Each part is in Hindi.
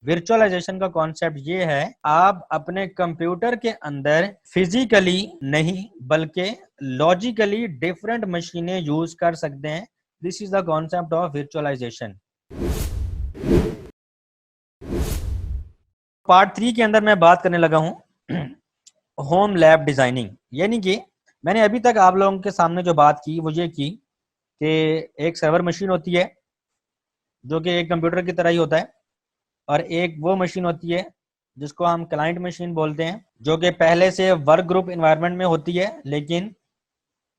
वर्चुअलाइजेशन का कॉन्सेप्ट ये है, आप अपने कंप्यूटर के अंदर फिजिकली नहीं बल्कि लॉजिकली डिफरेंट मशीनें यूज कर सकते हैं। This is the concept of virtualization. Part 3 के अंदर मैं बात करने लगा हूं होम लैब डिजाइनिंग। यानी कि मैंने अभी तक आप लोगों के सामने जो बात की वो ये की कि एक सर्वर मशीन होती है जो कि एक कंप्यूटर की तरह ही होता है, और एक वो मशीन होती है जिसको हम क्लाइंट मशीन बोलते हैं, जो कि पहले से वर्क ग्रुप इन्वायरमेंट में होती है। लेकिन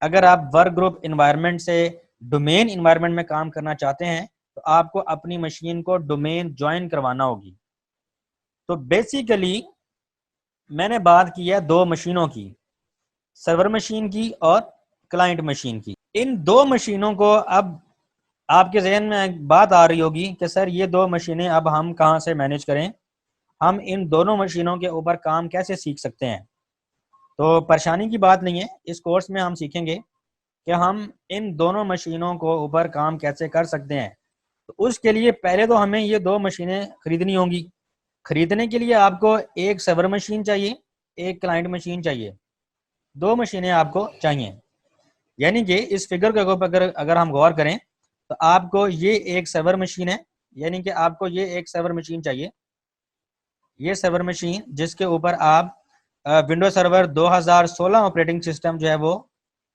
अगर आप वर्क ग्रुप इन्वायरमेंट से डोमेन इन्वायरमेंट में काम करना चाहते हैं तो आपको अपनी मशीन को डोमेन ज्वाइन करवाना होगी। तो बेसिकली मैंने बात की है दो मशीनों की, सर्वर मशीन की और क्लाइंट मशीन की। इन दो मशीनों को अब आपके जहन में एक बात आ रही होगी कि सर ये दो मशीनें अब हम कहाँ से मैनेज करें, हम इन दोनों मशीनों के ऊपर काम कैसे सीख सकते हैं। तो परेशानी की बात नहीं है, इस कोर्स में हम सीखेंगे कि हम इन दोनों मशीनों को ऊपर काम कैसे कर सकते हैं। तो उसके लिए पहले तो हमें ये दो मशीनें खरीदनी होंगी। खरीदने के लिए आपको एक सर्वर मशीन चाहिए, एक क्लाइंट मशीन चाहिए, दो मशीनें आपको चाहिए। यानी कि इस फिगर के ऊपर अगर अगर हम गौर करें तो आपको ये एक सर्वर मशीन है, यानी कि आपको ये एक सर्वर मशीन चाहिए, ये सर्वर मशीन जिसके ऊपर आप विंडोज सर्वर 2016 ऑपरेटिंग सिस्टम जो है वो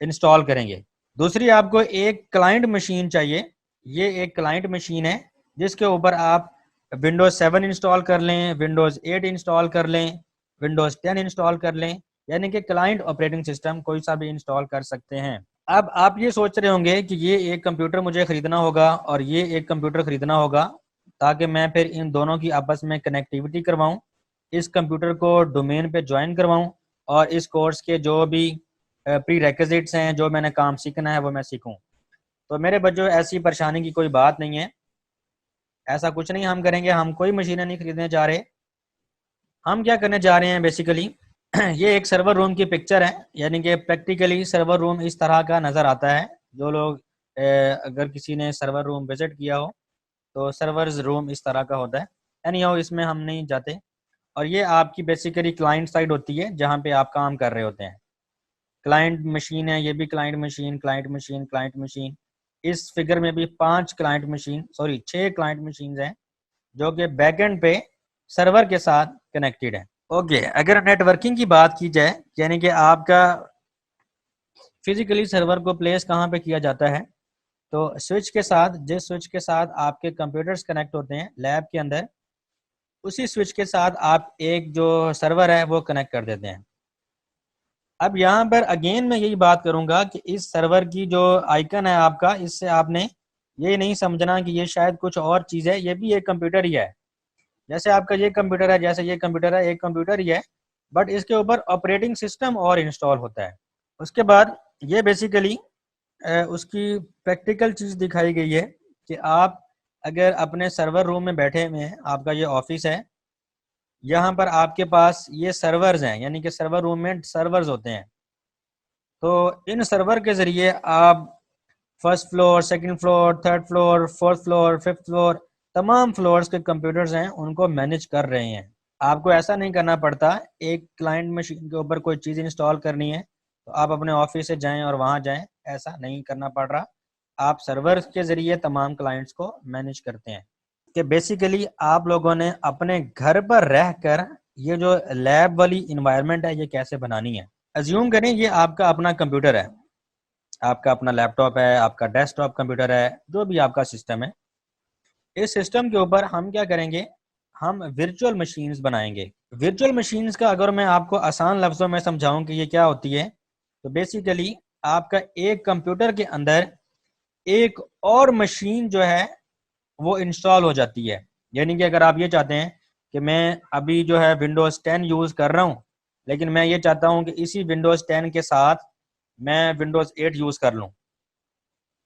इंस्टॉल करेंगे। दूसरी आपको एक क्लाइंट मशीन चाहिए, ये एक क्लाइंट मशीन है जिसके ऊपर आप विंडोज 7 इंस्टॉल कर लें, विंडोज 8 इंस्टॉल कर लें, विंडोज 10 इंस्टॉल कर लें, यानी कि क्लाइंट ऑपरेटिंग सिस्टम कोई सा भी इंस्टॉल कर सकते हैं। अब आप ये सोच रहे होंगे कि ये एक कंप्यूटर मुझे खरीदना होगा और ये एक कंप्यूटर खरीदना होगा ताकि मैं फिर इन दोनों की आपस में कनेक्टिविटी करवाऊं, इस कंप्यूटर को डोमेन पे ज्वाइन करवाऊं और इस कोर्स के जो भी प्री रेक्विजिट्स हैं, जो मैंने काम सीखना है वो मैं सीखूं। तो मेरे बच्चों ऐसी परेशानी की कोई बात नहीं है, ऐसा कुछ नहीं हम करेंगे, हम कोई मशीनें नहीं खरीदने जा रहे। हम क्या करने जा रहे हैं बेसिकली ये एक सर्वर रूम की पिक्चर है, यानी कि प्रैक्टिकली सर्वर रूम इस तरह का नज़र आता है। जो लोग अगर किसी ने सर्वर रूम विजिट किया हो तो सर्वर्स रूम इस तरह का होता है। एनी हाउ इसमें हम नहीं जाते। और ये आपकी बेसिकली क्लाइंट साइड होती है जहाँ पे आप काम कर रहे होते हैं। क्लाइंट मशीन है, ये भी client machine, client machine, client machine. इस फिगर में भी 6 क्लाइंट मशीन हैं जो कि बैकएंड पे सर्वर के साथ कनेक्टेड है। ओके, अगर नेटवर्किंग की बात की जाए, यानी कि आपका फिजिकली सर्वर को प्लेस कहाँ पे किया जाता है, तो स्विच के साथ, जिस स्विच के साथ आपके कंप्यूटर्स कनेक्ट होते हैं लैब के अंदर, उसी स्विच के साथ आप एक जो सर्वर है वो कनेक्ट कर देते हैं। अब यहाँ पर अगेन मैं यही बात करूंगा कि इस सर्वर की जो आइकन है आपका, इससे आपने ये नहीं समझना कि ये शायद कुछ और चीज़ है, ये भी एक कंप्यूटर ही है। जैसे आपका ये कंप्यूटर है, जैसे ये कंप्यूटर है, एक कंप्यूटर ही है, बट इसके ऊपर ऑपरेटिंग सिस्टम और इंस्टॉल होता है। उसके बाद ये बेसिकली उसकी प्रैक्टिकल चीज़ दिखाई गई है कि आप अगर अपने सर्वर रूम में बैठे हुए हैं, आपका ये ऑफिस है, यहाँ पर आपके पास ये सर्वर्स हैं, यानी कि सर्वर रूम में सर्वर्स होते हैं। तो इन सर्वर के ज़रिए आप first floor, second floor, third floor, fourth floor, fifth floor, तमाम फ्लोर्स के कंप्यूटर्स हैं उनको मैनेज कर रहे हैं। आपको ऐसा नहीं करना पड़ता, एक क्लाइंट मशीन के ऊपर कोई चीज़ इंस्टॉल करनी है तो आप अपने ऑफिस से जाएं और वहाँ जाएं, ऐसा नहीं करना पड़ रहा। आप सर्वर के ज़रिए तमाम क्लाइंट्स को मैनेज करते हैं। कि बेसिकली आप लोगों ने अपने घर पर रहकर ये जो लैब वाली इन्वायरमेंट है ये कैसे बनानी है। अज्यूम करें ये आपका अपना कंप्यूटर है, आपका अपना लैपटॉप है, आपका डेस्कटॉप कंप्यूटर है, जो भी आपका सिस्टम है। इस सिस्टम के ऊपर हम क्या करेंगे, हम वर्चुअल मशीन्स बनाएंगे। वर्चुअल मशीन्स का अगर मैं आपको आसान लफ्ज़ों में समझाऊं कि ये क्या होती है, तो बेसिकली आपका एक कंप्यूटर के अंदर एक और मशीन जो है वो इंस्टॉल हो जाती है। यानी कि अगर आप ये चाहते हैं कि मैं अभी जो है विंडोज़ 10 यूज़ कर रहा हूँ, लेकिन मैं ये चाहता हूँ कि इसी विंडोज़ 10 के साथ मैं विंडोज़ 8 यूज़ कर लूँ,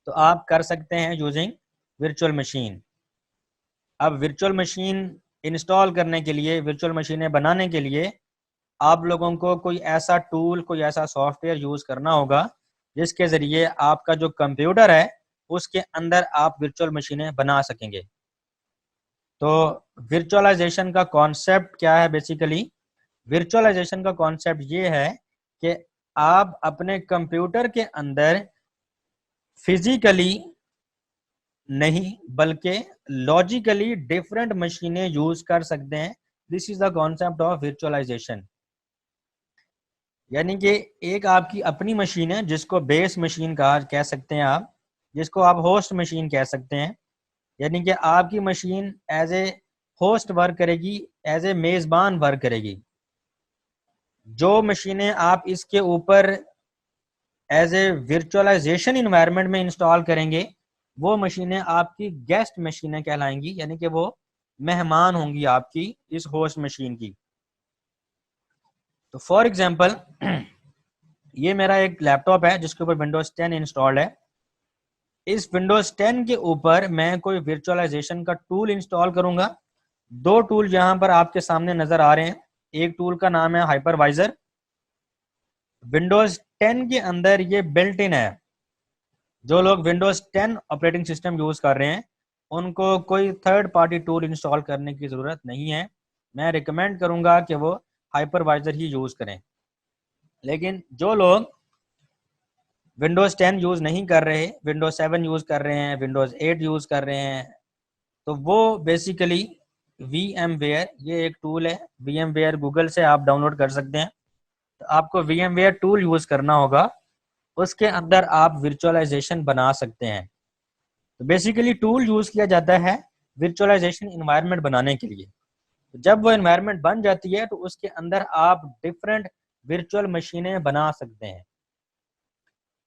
तो आप कर सकते हैं यूजिंग वर्चुअल मशीन। अब वर्चुअल मशीन इंस्टॉल करने के लिए, वर्चुअल मशीनें बनाने के लिए आप लोगों को कोई ऐसा टूल, कोई ऐसा सॉफ्टवेयर यूज़ करना होगा जिसके ज़रिए आपका जो कंप्यूटर है उसके अंदर आप वर्चुअल मशीनें बना सकेंगे। तो वर्चुअलाइजेशन का कॉन्सेप्ट क्या है? बेसिकली वर्चुअलाइजेशन का कॉन्सेप्ट ये है कि आप अपने कंप्यूटर के अंदर फिजिकली नहीं बल्कि लॉजिकली डिफरेंट मशीनें यूज कर सकते हैं। This is the concept of virtualization. यानी कि एक आपकी अपनी मशीन है जिसको बेस मशीन कहा कह सकते हैं आप, जिसको आप होस्ट मशीन कह सकते हैं। यानी कि आपकी machine as a host work करेगी, एज ए मेज़बान वर्क करेगी। जो मशीनें आप इसके ऊपर एज ए वर्चुअलाइजेशन इन्वायरमेंट में इंस्टॉल करेंगे वो मशीनें आपकी गेस्ट मशीनें कहलाएंगी, यानी कि वो मेहमान होंगी आपकी इस होस्ट मशीन की। तो फॉर एग्जांपल ये मेरा एक लैपटॉप है जिसके ऊपर विंडोज 10 इंस्टॉल्ड है। इस विंडोज 10 के ऊपर मैं कोई वर्चुअलाइजेशन का टूल इंस्टॉल करूंगा। दो टूल यहाँ पर आपके सामने नजर आ रहे हैं। एक टूल का नाम है हाइपरवाइजर। विंडोज 10 के अंदर ये बिल्ट इन है। जो लोग विंडोज 10 ऑपरेटिंग सिस्टम यूज कर रहे हैं उनको कोई थर्ड पार्टी टूल इंस्टॉल करने की जरूरत नहीं है। मैं रिकमेंड करूंगा कि वो हाइपरवाइजर ही यूज करें। लेकिन जो लोग विंडोज 10 यूज नहीं कर रहे, विंडोज 7 यूज कर रहे हैं, विंडोज 8 यूज कर रहे हैं, तो वो बेसिकली VMware, ये एक टूल है VMware, गूगल से आप डाउनलोड कर सकते हैं। तो आपको VMware टूल यूज करना होगा, उसके अंदर आप वर्चुअलाइजेशन बना सकते हैं। तो बेसिकली टूल यूज किया जाता है वर्चुअलाइजेशन इन्वायरमेंट बनाने के लिए। तो जब वो इन्वायरमेंट बन जाती है तो उसके अंदर आप डिफरेंट वर्चुअल मशीनें बना सकते हैं।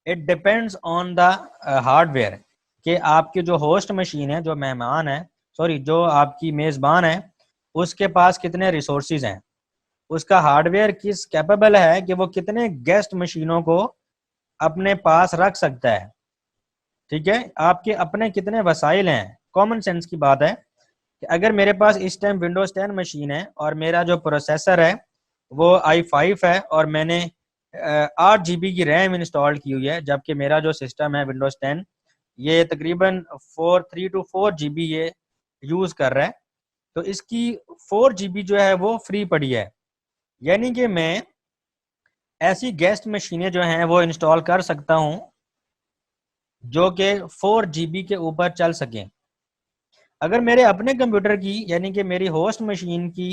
It depends on the hardware कि आपकी जो होस्ट मशीन है, जो मेहमान है, सॉरी जो आपकी मेज़बान है, उसके पास कितने रिसोर्सेज हैं, उसका हार्डवेयर किस कैपेबल है कि वो कितने गेस्ट मशीनों को अपने पास रख सकता है। ठीक है, आपके अपने कितने वसाइल हैं। कॉमन सेंस की बात है कि अगर मेरे पास इस टाइम विंडोज 10 मशीन है और मेरा जो प्रोसेसर है वो i5 है और मैंने 8 GB की रैम इंस्टॉल की हुई है, जबकि मेरा जो सिस्टम है विंडोज 10 ये तकरीबन 3 to 4 GB ये यूज़ कर रहा है। तो इसकी 4 GB जो है वो फ्री पड़ी है। यानी कि मैं ऐसी गेस्ट मशीनें जो हैं वो इंस्टॉल कर सकता हूं जो कि 4 GB के ऊपर चल सकें। अगर मेरे अपने कंप्यूटर की यानी कि मेरी होस्ट मशीन की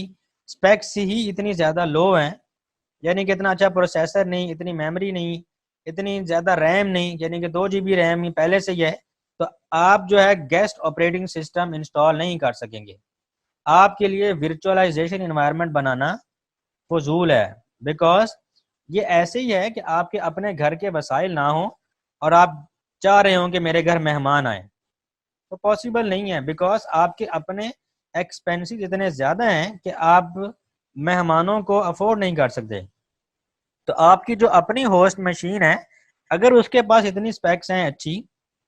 स्पेक्स ही इतनी ज़्यादा लो हैं, यानी कि इतना अच्छा प्रोसेसर नहीं, इतनी मेमोरी नहीं, इतनी ज़्यादा रैम नहीं, यानी कि 2 GB रैम ही पहले से ही है, तो आप जो है गेस्ट ऑपरेटिंग सिस्टम इंस्टॉल नहीं कर सकेंगे। आपके लिए वर्चुअलाइजेशन इन्वायरमेंट बनाना फजूल है, बिकॉज ये ऐसे ही है कि आपके अपने घर के वसाइल ना हो और आप चाह रहे हो कि मेरे घर मेहमान आए, तो पॉसिबल नहीं है। बिकॉज आपके अपने एक्सपेंसेस इतने ज़्यादा हैं कि आप मेहमानों को अफोर्ड नहीं कर सकते। तो आपकी जो अपनी होस्ट मशीन है, अगर उसके पास इतनी स्पेक्स हैं अच्छी,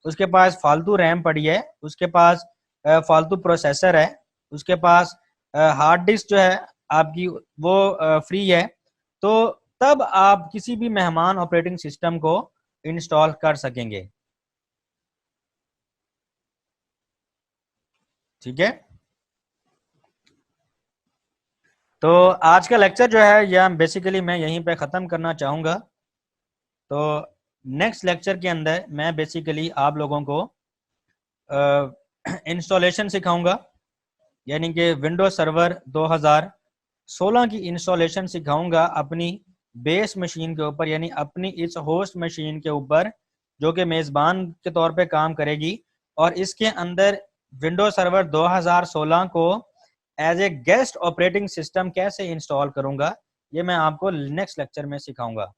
उसके पास फालतू रैम पड़ी है, उसके पास फालतू प्रोसेसर है, उसके पास हार्ड डिस्क जो है आपकी वो फ्री है, तो तब आप किसी भी मेहमान ऑपरेटिंग सिस्टम को इंस्टॉल कर सकेंगे। ठीक है, तो आज का लेक्चर जो है यह बेसिकली मैं यहीं पे ख़त्म करना चाहूँगा। तो नेक्स्ट लेक्चर के अंदर मैं बेसिकली आप लोगों को इंस्टॉलेशन सिखाऊंगा, यानी कि विंडोज सर्वर 2016 की इंस्टॉलेशन सिखाऊंगा अपनी बेस मशीन के ऊपर, यानी अपनी इस होस्ट मशीन के ऊपर जो कि मेज़बान के तौर पे काम करेगी। और इसके अंदर विंडोज सर्वर 2016 को as a guest operating system कैसे इंस्टॉल करूंगा, ये मैं आपको नेक्स्ट लेक्चर में सिखाऊंगा।